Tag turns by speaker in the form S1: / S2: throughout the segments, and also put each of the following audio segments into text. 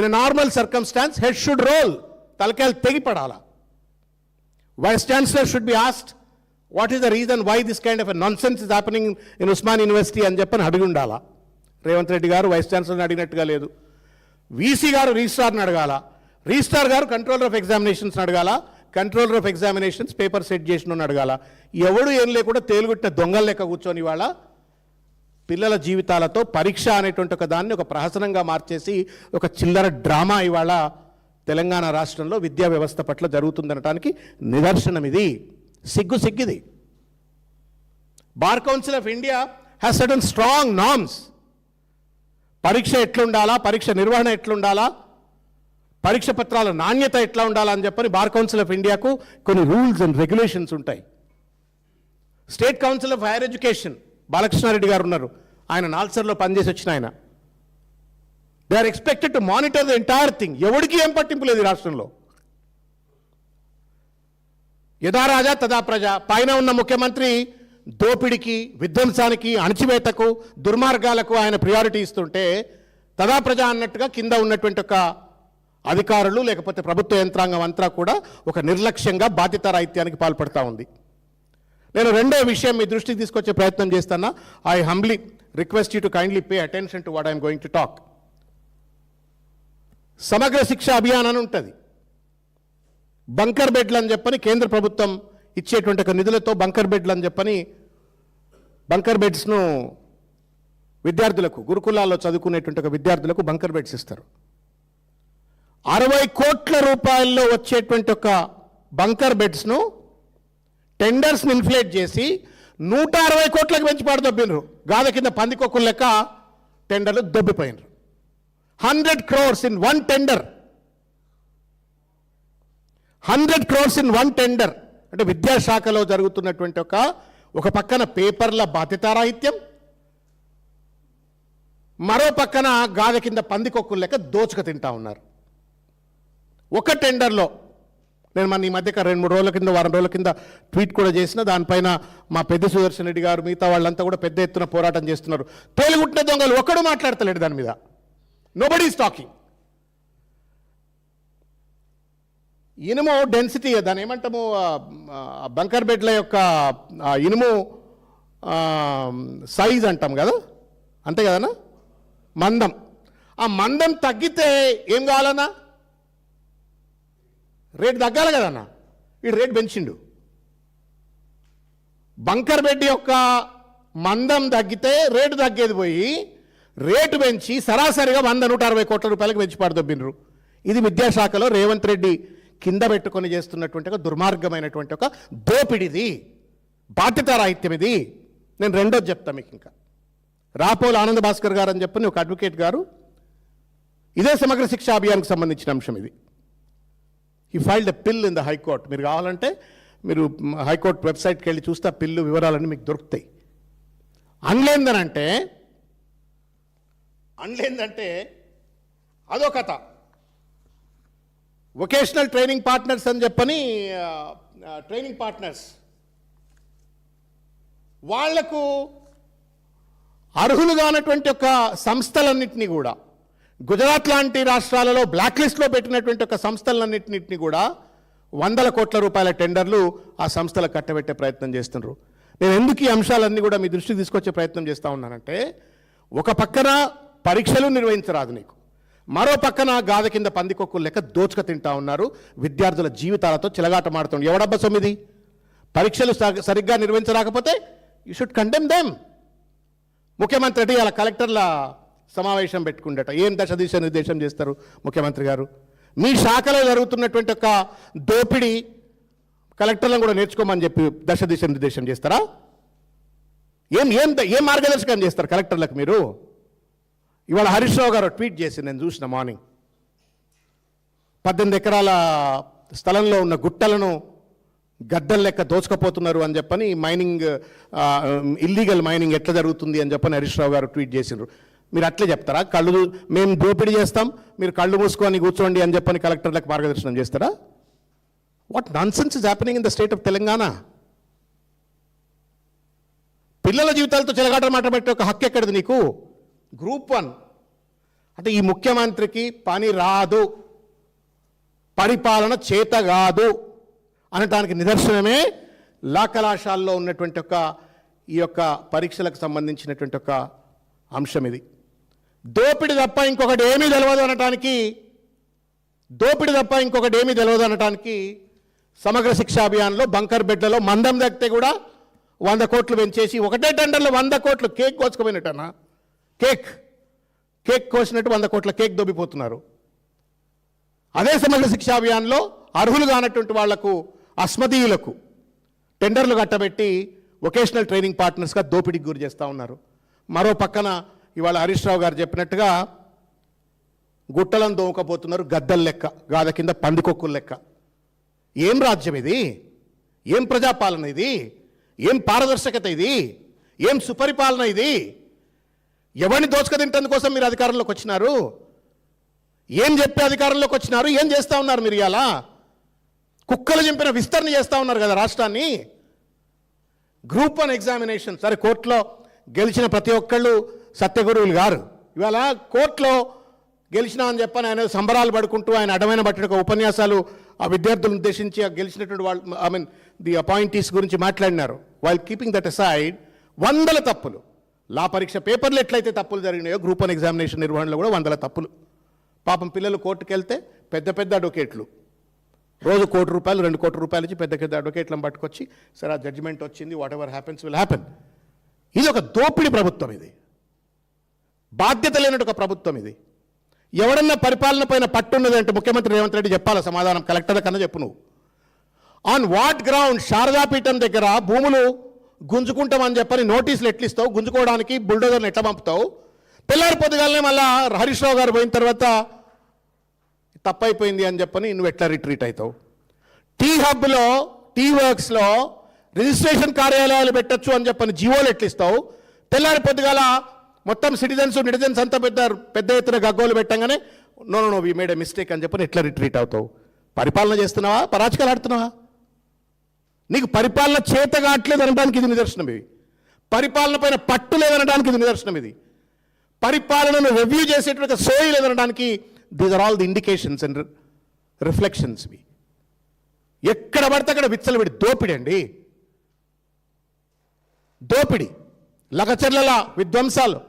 S1: In a normal circumstance, head should roll. Talakayal tegi padala. Vice Chancellor should be asked, what is the reason why this kind of a nonsense is happening in Usman University అని చెప్పని అడిగి ఉండాలా. రేవంత్ రెడ్డి గారు vice ఛాన్సలర్ని అడిగినట్టుగా లేదు. VC గారు రిజిస్ట్రార్ని అడగాల, registrar గారు కంట్రోలర్ ఆఫ్ ఎగ్జామినేషన్స్ అడగాల, controller of examinations paper set చేసిన అడగాల. ఎవడు ఏం లేకుండా తేలుగుట్టిన దొంగల లెక్క కూర్చొని వాళ్ళ పిల్లల జీవితాలతో పరీక్ష అనేటువంటి ఒక దాన్ని ఒక ప్రహసనంగా మార్చేసి ఒక చిల్లర డ్రామా ఇవాళ తెలంగాణ రాష్ట్రంలో విద్యా వ్యవస్థ పట్ల జరుగుతుందనటానికి నిదర్శనం ఇది. సిగ్గిది. Bar council of India has certain strong norms. పరీక్ష ఎట్లుండాలా, పరీక్ష నిర్వహణ ఎట్లుండాలా, పరీక్ష పత్రాల నాణ్యత ఎట్లా ఉండాలా అని చెప్పని బార్ కౌన్సిల్ ఆఫ్ ఇండియాకు కొన్ని రూల్స్ అండ్ రెగ్యులేషన్స్ ఉంటాయి. State council of higher education Balakrishna Reddy గారు ఉన్నారు, ఆయన నాల్సర్లో పనిచేసి వచ్చిన ఆయన. They are expected to monitor the entire thing. ఎవరికి ఏం పట్టింపు లేదు ఈ రాష్ట్రంలో. యథా రాజా తదా ప్రజ. పైన ఉన్న ముఖ్యమంత్రి దోపిడికి, విధ్వంసానికి, అణచివేతకు, దుర్మార్గాలకు ఆయన ప్రియారిటీ ఇస్తుంటే తదా ప్రజ అన్నట్టుగా కింద ఉన్నటువంటి ఒక అధికారులు లేకపోతే ప్రభుత్వ యంత్రాంగం అంతా కూడా ఒక నిర్లక్ష్యంగా బాధ్యతారాహిత్యానికి పాల్పడతా ఉంది. నేను రెండో విషయం మీ దృష్టికి తీసుకొచ్చే ప్రయత్నం చేస్తాను. I humbly request you to kindly pay attention to what I'm going to talk. సమగ్ర శిక్ష అభియాన్ అని ఉంటుంది. బంకర్ బెడ్లు అని చెప్పని కేంద్ర ప్రభుత్వం ఇచ్చేటువంటి ఒక నిధులతో బంకర్ బెడ్లు అని చెప్పని బంకర్ బెడ్స్ను విద్యార్థులకు, గురుకులాల్లో చదువుకునేటువంటి ఒక విద్యార్థులకు బంకర్ బెడ్స్ ఇస్తారు. 60 కోట్ల రూపాయల్లో వచ్చేటువంటి ఒక బంకర్ బెడ్స్ను టెండర్స్ని ఇన్ఫ్లేట్ చేసి 160 కోట్లకు పెంచి పాడుదొబ్బినరు. గాథ కింద పందికొక్కుల లెక్క టెండర్లు దొబ్బిపోయినరు. 100 crores in one tender. 100 crores in one tender. అంటే విద్యాశాఖలో జరుగుతున్నటువంటి ఒక పక్కన పేపర్ల బాధ్యతారాహిత్యం, మరో పక్కన గాథ కింద పందికొక్కుల లెక్క దోచుక తింటా ఉన్నారు. ఒక టెండర్లో నేను ఈ మధ్య 2-3 రోజుల కింద, వారం రోజుల కింద ట్వీట్ కూడా చేసిన. దానిపైన మా పెద్ద సుదర్శన్ రెడ్డి గారు, మిగతా వాళ్ళంతా కూడా పెద్ద ఎత్తున పోరాటం చేస్తున్నారు. తేలిగుట్టిన దొంగలు ఒక్కడు మాట్లాడతలేడు దాని మీద. Nobody is talking. ఇనుము డెన్సిటీ, దాని ఏమంటాము, బంకర్ బెడ్ల యొక్క ఇనుము సైజ్ అంటాం కదా, అంతే కదనా, మందం. ఆ మందం తగ్గితే ఏం కావాలన్నా, రేటు తగ్గాలి కదన్నా. వీడు రేటు పెంచిండు. బంకర్ బెడ్ యొక్క మందం తగ్గితే రేటు తగ్గేది పోయి రేటు పెంచి సరాసరిగా 100-160 కోట్ల రూపాయలకు పెంచి పాడుదొబ్బినరు. ఇది విద్యాశాఖలో రేవంత్ రెడ్డి కింద పెట్టుకొని చేస్తున్నటువంటి ఒక దుర్మార్గమైనటువంటి ఒక దోపిడిది, బాధ్యతారాహిత్యం ఇది. నేను రెండోది చెప్తాను మీకు. ఇంకా రాపోల్ ఆనంద్ భాస్కర్ గారు అని చెప్పని ఒక అడ్వకేట్ గారు, ఇదే సమగ్ర శిక్ష అభియాన్కి సంబంధించిన అంశం ఇది. ఈ ఫైల్డ్ ఎ పిల్ ఇన్ ద హైకోర్ట్. మీరు కావాలంటే మీరు హైకోర్టు వెబ్సైట్కి వెళ్ళి చూస్తే ఆ పిల్లు వివరాలన్నీ మీకు దొరుకుతాయి. అనలేందంటే అదో కథ. వొకేషనల్ ట్రైనింగ్ పార్ట్నర్స్ అని చెప్పని ట్రైనింగ్ పార్ట్నర్స్ వాళ్లకు అర్హులుగా ఉన్నటువంటి ఒక సంస్థలన్నింటినీ కూడా, గుజరాత్ లాంటి రాష్ట్రాలలో బ్లాక్ లిస్ట్లో పెట్టినటువంటి ఒక సంస్థలన్నింటినీ కూడా 100 కోట్ల రూపాయల టెండర్లు ఆ సంస్థలకు కట్టబెట్టే ప్రయత్నం చేస్తున్నారు. నేను ఎందుకు ఈ అంశాలన్నీ కూడా మీ దృష్టికి తీసుకొచ్చే ప్రయత్నం చేస్తూ ఉన్నానంటే, ఒక పక్కన పరీక్షలు నిర్వహించరాదు నీకు, మరో పక్కన గాథ కింద పందికొక్కులు లెక్క దోచుక తింటా ఉన్నారు. విద్యార్థుల జీవితాలతో చిలగాటమాడుతుంది. ఎవడబ్బా సొమ్మిది? పరీక్షలు సరిగ్గా నిర్వహించరాకపోతే యూ షుడ్ కండెమ్ దెమ్. ముఖ్యమంత్రి అలా కలెక్టర్ల సమావేశం పెట్టుకుండట. ఏం దశ దిశ నిర్దేశం చేస్తారు ముఖ్యమంత్రి గారు? మీ శాఖలో జరుగుతున్నటువంటి ఒక దోపిడీ కలెక్టర్లను కూడా నేర్చుకోమని చెప్పి దశ దిశ నిర్దేశం చేస్తారా? ఏం మార్గదర్శకం చేస్తారు కలెక్టర్లకు మీరు? ఇవాళ హరీష్ రావు గారు ట్వీట్ చేసి నేను చూసిన మార్నింగ్, 18 ఎకరాల స్థలంలో ఉన్న గుట్టలను గద్దెల లెక్క దోచుకపోతున్నారు అని చెప్పని, మైనింగ్ ఇల్లీగల్ మైనింగ్ ఎట్లా జరుగుతుంది అని చెప్పని హరీష్ రావు గారు ట్వీట్ చేసిండ్రు. మీరు అట్లే చెప్తారా? మేము దోపిడీ చేస్తాం, మీరు కళ్ళు మూసుకొని కూర్చోండి అని చెప్పని కలెక్టర్లకు మార్గదర్శనం చేస్తారా? What nonsense is happening in the state of Telangana? పిల్లల జీవితాలతో చెలగాట మాట పెట్టే ఒక హక్కు ఎక్కడిది నీకు? గ్రూప్ 1 అంటే ఈ ముఖ్యమంత్రికి పని రాదు, పరిపాలన చేత కాదు అనటానికి నిదర్శనమే లా కళాశాలలో ఉన్నటువంటి ఈ యొక్క పరీక్షలకు సంబంధించినటువంటి ఒక అంశం ఇది. దోపిడి తప్ప ఇంకొకటి ఏమీ తెలియదు అనటానికి సమగ్ర శిక్షా అభియాన్లో బంకర్ బెడ్లలో మందం దక్కితే కూడా 100 కోట్లు పెంచేసి ఒకటే టెండర్లో 100 కోట్లు కేక్ కోసుకుపోయినట్టన్నా, కేక్ కోసినట్టు 100 కోట్ల కేక్ దొబ్బిపోతున్నారు. అదే సమగ్ర శిక్షా అభియాన్లో అర్హులు కానటువంటి వాళ్లకు, అస్మదీయులకు టెండర్లు కట్టబెట్టి వొకేషనల్ ట్రైనింగ్ పార్ట్నర్స్గా దోపిడీకి గురి చేస్తూ ఉన్నారు. మరో పక్కన ఇవాళ హరీష్ రావు గారు చెప్పినట్టుగా గుట్టలను దోమకపోతున్నారు గద్దల లెక్క, గాద కింద పందికొక్కుల లెక్క. ఏం రాజ్యం ఇది? ఏం ప్రజాపాలన ఇది? ఏం పారదర్శకత ఇది? ఏం సుపరిపాలన ఇది? ఎవరిని దోచుకతింటందుకోసం మీరు అధికారంలోకి వచ్చినారు? ఏం చెప్పి అధికారంలోకి వచ్చినారు? ఏం చేస్తూ ఉన్నారు మీరు? ఇలా కుక్కలు చింపిన విస్తరణ చేస్తూ ఉన్నారు కదా రాష్ట్రాన్ని. గ్రూప్ 1 ఎగ్జామినేషన్, సరే కోర్టులో గెలిచిన ప్రతి ఒక్కళ్ళు సత్యగురువులు గారు. ఇవాళ కోర్టులో గెలిచినా అని చెప్పని ఆయన సంబరాలు పడుకుంటూ ఆయన అడమైన బట్టి ఒక ఉపన్యాసాలు ఆ విద్యార్థులను ఉద్దేశించి గెలిచినటువంటి వాళ్ళు ది అపాయింటీస్ గురించి మాట్లాడినారు. వైల్ కీపింగ్ దట్ అసైడ్, 100 తప్పులు లా పరీక్ష పేపర్లు ఎట్లయితే తప్పులు జరిగినాయో గ్రూప్ 1 ఎగ్జామినేషన్ నిర్వహణలో కూడా 100 తప్పులు. పాపం పిల్లలు కోర్టుకు వెళ్తే పెద్ద అడ్వకేట్లు రోజు ₹1 కోటి, ₹2 కోట్ల ఇచ్చి పెద్ద అడ్వకేట్లను పట్టుకొచ్చి సరే ఆ జడ్జిమెంట్ వచ్చింది, what ever happens will happen. ఇది ఒక దోపిడీ ప్రభుత్వం, ఇది బాధ్యత లేనట్టు ఒక ప్రభుత్వం ఇది. ఎవడన్నా పరిపాలన పైన పట్టున్నదంటే ముఖ్యమంత్రి రేవంత్ రెడ్డి చెప్పాలి సమాధానం, కలెక్టర్ల కన్నా చెప్పు నువ్వు. ఆన్ వాట్ గ్రౌండ్ శారదాపీఠం దగ్గర భూములు గుంజుకుంటామని చెప్పని నోటీసులు ఎట్లిస్తావు? గుంజుకోవడానికి బుల్డోజర్ని ఎట్లా పంపుతావు? తెల్లారి పొద్దుగాలనే మళ్ళా హరీష్ రావు గారు పోయిన తర్వాత తప్పైపోయింది అని చెప్పని నువ్వు ఎట్లా రిట్రీట్ అవుతావు? టీ హబ్లో, టీ వర్క్స్లో రిజిస్ట్రేషన్ కార్యాలయాలు పెట్టచ్చు అని చెప్పని జీవోలు ఎట్లిస్తావు? తెల్లారి పొద్దుగాల మొత్తం సిటిజన్స్ అంతా పెద్ద ఎత్తున గగ్గోలు పెట్టంగానే no we made a mistake అని చెప్పని ఎట్లా రిట్రీట్ అవుతావు? పరిపాలన చేస్తున్నావా, పరాచకాలు ఆడుతున్నావా? నీకు పరిపాలన చేత కావట్లేదు అనడానికి ఇది నిదర్శనం. ఇది పరిపాలన పైన పట్టు లేదనడానికి ఇది నిదర్శనం. ఇది పరిపాలనను రివ్యూ చేసేటువంటి సోయి లేదనడానికి these are all the indications and reflections. ఎక్కడ పడితే అక్కడ విచ్చలవిడి దోపిడి అండి, దోపిడి. లగచర్ల విధ్వంసాలు,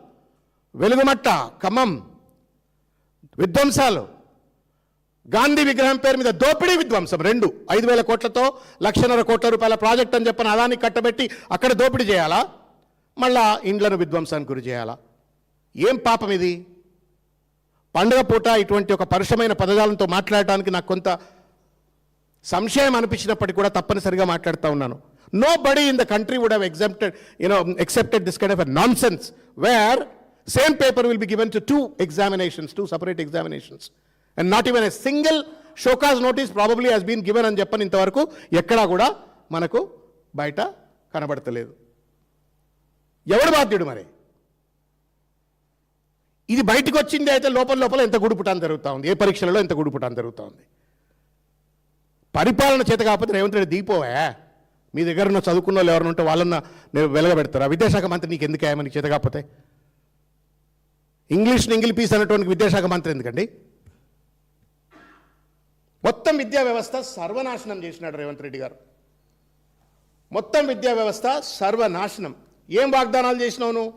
S1: వెలుగుమట్ట ఖమ్మం విధ్వంసాలు, గాంధీ విగ్రహం పేరు మీద దోపిడీ విధ్వంసం, 5,000 కోట్లతో ₹1,50,000 కోట్ల ప్రాజెక్ట్ అని చెప్పని అదాన్ని కట్టబెట్టి అక్కడ దోపిడీ చేయాలా? మళ్ళా ఇండ్లను విధ్వంసానికి గురి చేయాలా? ఏం పాపం ఇది? పండుగ పూట ఇటువంటి ఒక పరుషమైన పదజాలంతో మాట్లాడటానికి నాకు కొంత సంశయం అనిపించినప్పటికీ కూడా తప్పనిసరిగా మాట్లాడుతూ ఉన్నాను. Nobody in the country would have accepted this kind of a nonsense where same paper will be given to 2 separate examinations, and not even a single show cause notice probably has been given అని చెప్పని ఇంతవరకు ఎక్కడా కూడా మనకు బయట కనబడతలేదు. ఎవడు బాధ్యుడు మరి? ఇది బయటకు వచ్చింది అయితే లోపల ఎంత గుడిపుటాన్ జరుగుతూ ఉంది, ఏ పరీక్షలలో ఎంత గుడిపుటాన్ జరుగుతూ ఉంది. పరిపాలన చేత కాకపోతే రేవంత్ రెడ్డి దిగిపోవా? మీ దగ్గర ఉన్న చదువుకున్న వాళ్ళు ఎవరైనా ఉంటే వాళ్ళన్న వెలగబెడతారా? విద్యాశాఖ మంత్రి నీకు ఎందుకు ఆయమని చేత కాకపోతే? ఇంగ్లీష్ పీస్ అనేటువంటి విద్యాశాఖ మంత్రి ఎందుకండి? మొత్తం విద్యా వ్యవస్థ సర్వనాశనం చేసినాడు రేవంత్ రెడ్డి గారు. మొత్తం విద్యా వ్యవస్థ సర్వనాశనం. ఏం వాగ్దానాలు చేసినావు నువ్వు?